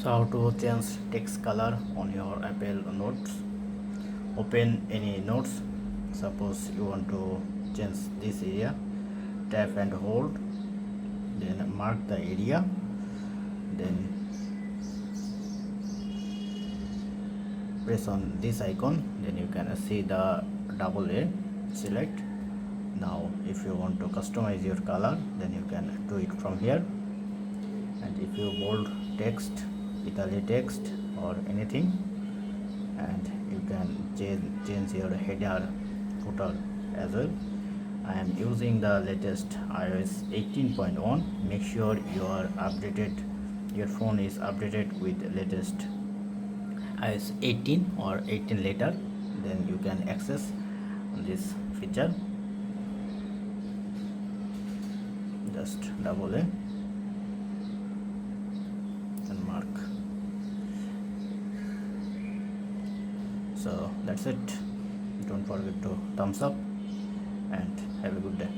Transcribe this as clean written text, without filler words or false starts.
So how to change text color on your Apple notes. Open any notes. Suppose you want to change this area, tap and hold, then mark the area, then press on this icon, then you can see the double A, select. Now if you want to customize your color, then you can do it from here. And if you bold text, italic text or anything, and you can change your header, footer as well. I am using the latest iOS 18.1. Make sure your phone is updated with latest iOS 18 or 18 later, then you can access this feature. Just double A and mark. So that's it. Don't forget to thumbs up and have a good day.